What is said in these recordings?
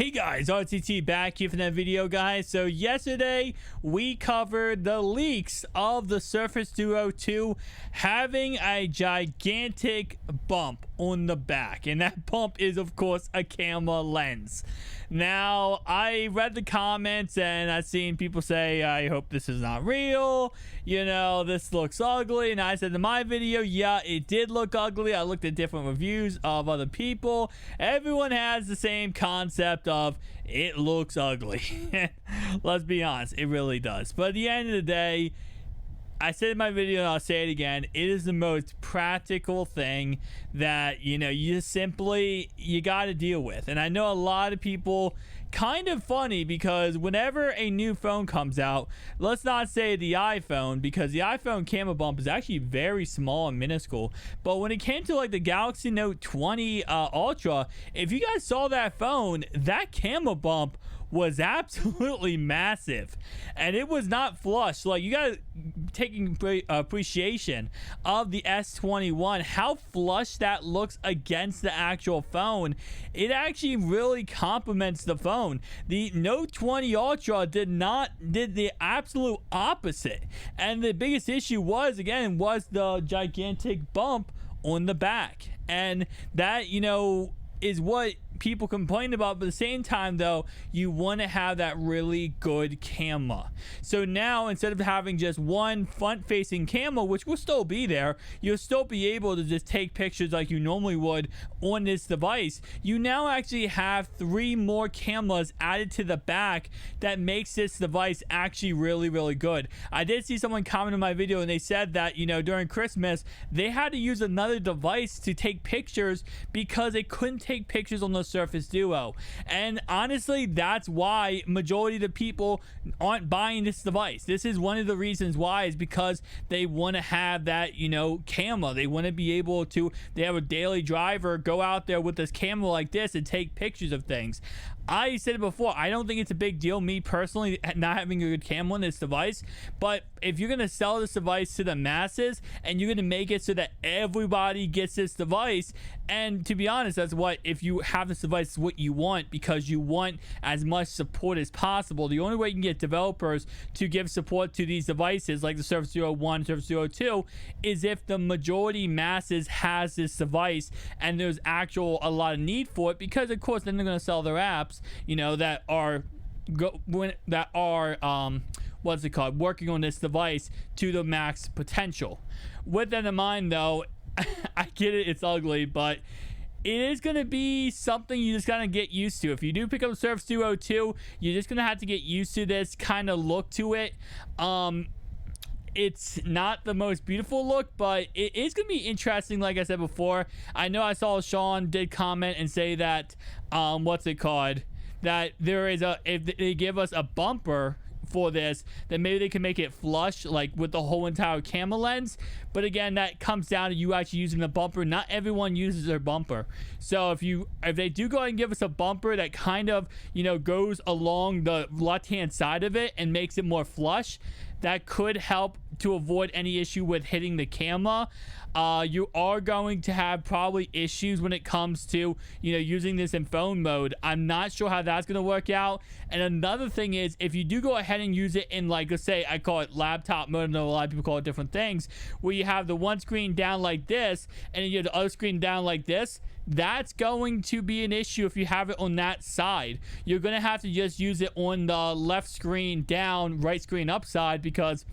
Hey guys, RTT back here for that video, guys. So yesterday we covered the leaks of the Surface Duo 2 having a gigantic bump on the back, and that bump is of course a camera lens. Now I read the comments and I've seen people say, I hope this is not real, you know, this looks ugly. And I said in my video, yeah, it did look ugly. I looked at different reviews of other people. Everyone has the same concept of it looks ugly. Let's be honest, it really does. But at the end of the day, I said in my video and I'll say it again, it is the most practical thing that, you know, you got to deal with. And I know a lot of people, kind of funny, because whenever a new phone comes out, let's not say the iPhone, because the iPhone camera bump is actually very small and minuscule. But when it came to like the Galaxy Note 20 Ultra, if you guys saw that phone, that camera bump was absolutely massive, and it was not flush. Like, you guys taking appreciation of the S21, how flush that looks against the actual phone. It actually really complements the phone. The Note 20 Ultra did the absolute opposite, and the biggest issue was the gigantic bump on the back, and that, you know, is what people complain about. But at the same time though, you want to have that really good camera. So now, instead of having just one front facing camera, which will still be there, you'll still be able to just take pictures like you normally would on this device. You now actually have 3 more cameras added to the back that makes this device actually really good. I did see someone comment on my video and they said that, you know, during Christmas they had to use another device to take pictures because they couldn't take pictures on the Surface Duo. And honestly, that's why majority of the people aren't buying this device. This is one of the reasons why, is because they want to have that, you know, camera. They want to be able to, they have a daily driver, go out there with this camera like this and take pictures of things. I said it before, I don't think it's a big deal, me personally, not having a good camera on this device. But if you're going to sell this device to the masses and you're going to make it so that everybody gets this device, and to be honest, that's what, if you have this device, is what you want, because you want as much support as possible. The only way you can get developers to give support to these devices like the Surface Duo 1, Surface Duo 2, is if the majority masses has this device and there's a lot of need for it, because of course then they're going to sell their apps, you know, that are working on this device to the max potential. With that in mind though, I get it, it's ugly, but it is going to be something you just got to get used to. If you do pick up the Surface Duo 2, you're just going to have to get used to this kind of look to it. It's not the most beautiful look, but it is going to be interesting. Like I said before, I know I saw Sean did comment and say that, that there is if they give us a bumper for this, then maybe they can make it flush, like with the whole entire camera lens. But again, that comes down to you actually using the bumper. Not everyone uses their bumper. So if they do go ahead and give us a bumper that kind of, you know, goes along the left hand side of it and makes it more flush, that could help to avoid any issue with hitting the camera. You are going to have probably issues when it comes to, you know, using this in phone mode. I'm not sure how that's going to work out. And another thing is, if you do go ahead and use it in, like, let's say I call it laptop mode, I know a lot of people call it different things, where you have the one screen down like this and then you have the other screen down like this, that's going to be an issue if you have it on that side. You're going to have to just use it on the left screen down, right screen upside, because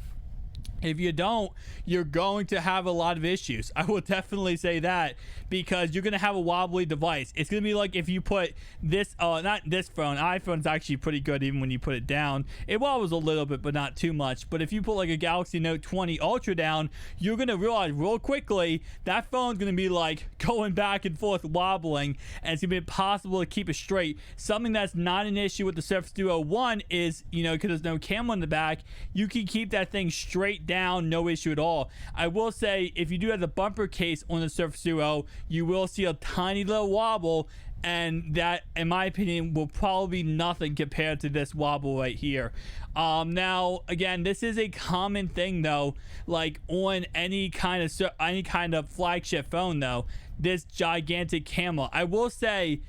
if you don't, you're going to have a lot of issues. I will definitely say that, because you're going to have a wobbly device. It's going to be like if you put this, not this phone, iPhone's actually pretty good even when you put it down. It wobbles a little bit, but not too much. But if you put like a Galaxy Note 20 Ultra down, you're going to realize real quickly that phone's going to be like going back and forth wobbling, and it's going to be impossible to keep it straight. Something that's not an issue with the Surface Duo 1 is, you know, because there's no camera in the back, you can keep that thing straight down, no issue at all. I will say, if you do have the bumper case on the Surface Duo, you will see a tiny little wobble, and that, in my opinion, will probably be nothing compared to this wobble right here. Now, again, this is a common thing though, like on any kind of flagship phone though, this gigantic camera. I will say,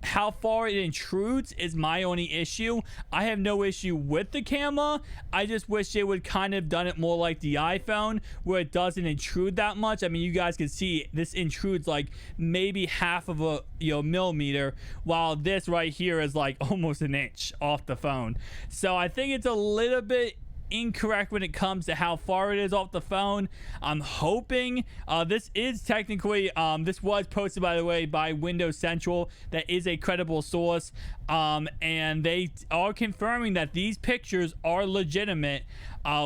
how far it intrudes is my only issue. I have no issue with the camera. I just wish they would kind of done it more like the iPhone, where it doesn't intrude that much. I mean, you guys can see this intrudes like maybe half of a millimeter, while this right here is like almost an inch off the phone. So I think it's a little bit incorrect when it comes to how far it is off the phone. I'm hoping this is technically this was posted, by the way, by Windows Central. That is a credible source, and they are confirming that these pictures are legitimate,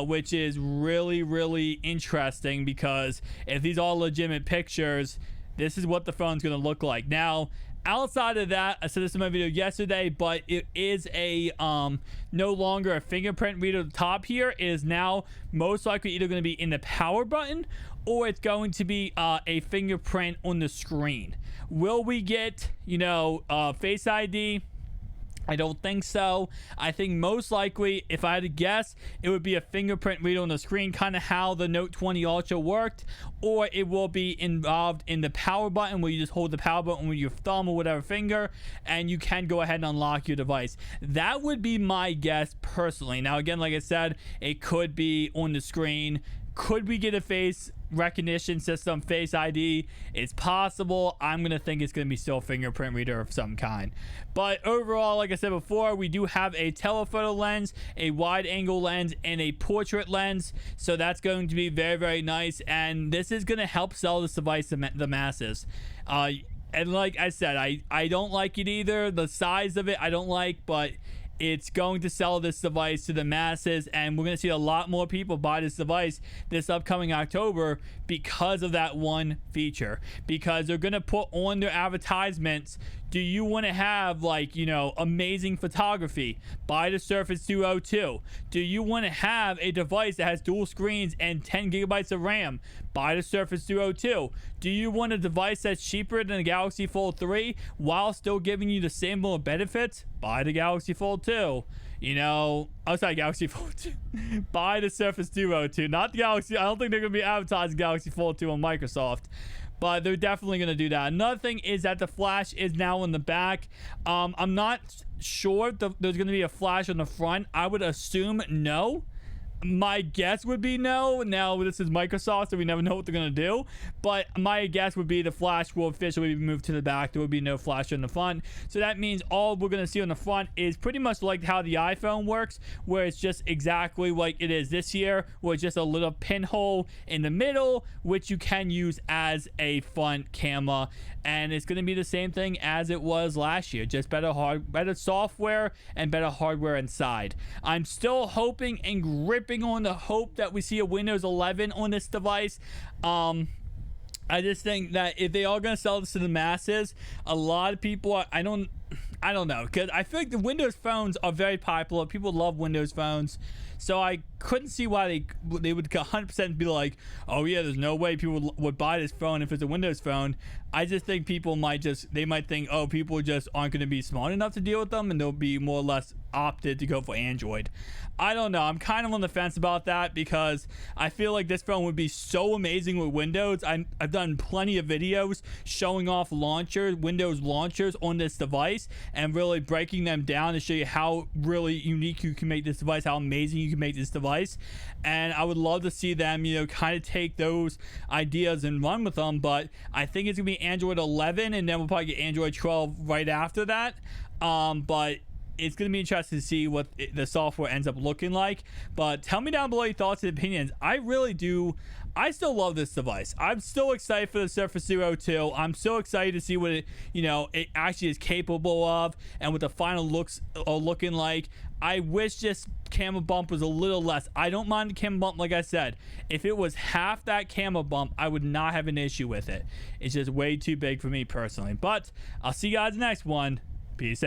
which is really interesting, because if these are legitimate pictures, this is what the phone's going to look like. Now, outside of that, I said this in my video yesterday, but it is a no longer a fingerprint reader at the top here. It is now most likely either going to be in the power button, or it's going to be a fingerprint on the screen. Will we get, Face ID? I don't think so. I think most likely, if I had to guess, it would be a fingerprint reader on the screen, kind of how the Note 20 Ultra worked, or it will be involved in the power button, where you just hold the power button with your thumb or whatever finger, and you can go ahead and unlock your device. That would be my guess personally. Now, again, like I said, it could be on the screen. Could we get a face recognition system, Face ID? It's possible. I'm gonna think it's gonna be still a fingerprint reader of some kind. But overall, like I said before, we do have a telephoto lens, a wide angle lens, and a portrait lens, so that's going to be very nice, and this is gonna help sell this device to the masses. And like I said, I don't like it either. The size of it I don't like, but it's going to sell this device to the masses, and we're going to see a lot more people buy this device this upcoming October because of that one feature. Because they're going to put on their advertisements, do you want to have amazing photography? Buy the Surface Duo 2. Do you want to have a device that has dual screens and 10 gigabytes of RAM? Buy the Surface Duo 2. Do you want a device that's cheaper than the Galaxy Fold 3 while still giving you the same more benefits? Buy the Galaxy Fold 2. Outside Galaxy Fold 2. Buy the Surface Duo 2. Not the Galaxy. I don't think they're going to be advertising Galaxy Fold 2 on Microsoft, but they're definitely going to do that. Another thing is that the flash is now in the back. I'm not sure if there's going to be a flash on the front. I would assume no. My guess would be no. Now, this is Microsoft, so we never know what they're going to do. But my guess would be the flash will officially be moved to the back. There will be no flash on the front. So that means all we're going to see on the front is pretty much like how the iPhone works, where it's just exactly like it is this year, where it's just a little pinhole in the middle, which you can use as a front camera. And it's going to be the same thing as it was last year, just better software and better hardware inside. I'm still hoping and gripping on the hope that we see a Windows 11 on this device. I just think that if they are going to sell this to the masses, a lot of people I don't know, because I feel like the Windows phones are very popular. People love Windows phones. So I couldn't see why they would 100% be like, oh yeah, there's no way people would buy this phone if it's a Windows phone. I just think people might think, oh, people just aren't going to be smart enough to deal with them, and they'll be more or less opted to go for Android. I don't know. I'm kind of on the fence about that, because I feel like this phone would be so amazing with Windows. I've done plenty of videos showing off Windows launchers on this device, and really breaking them down to show you how really unique you can make this device, how amazing you can make this device. And I would love to see them, kind of take those ideas and run with them. But I think it's gonna be Android 11, and then we'll probably get Android 12 right after that. But it's going to be interesting to see what the software ends up looking like. But tell me down below your thoughts and opinions. I really do. I still love this device. I'm still excited for the Surface Duo 2. I'm so excited to see what it actually is capable of, and what the final looks are looking like. I wish this camera bump was a little less. I don't mind the camera bump, like I said. If it was half that camera bump, I would not have an issue with it. It's just way too big for me personally. But I'll see you guys in the next one. Peace out.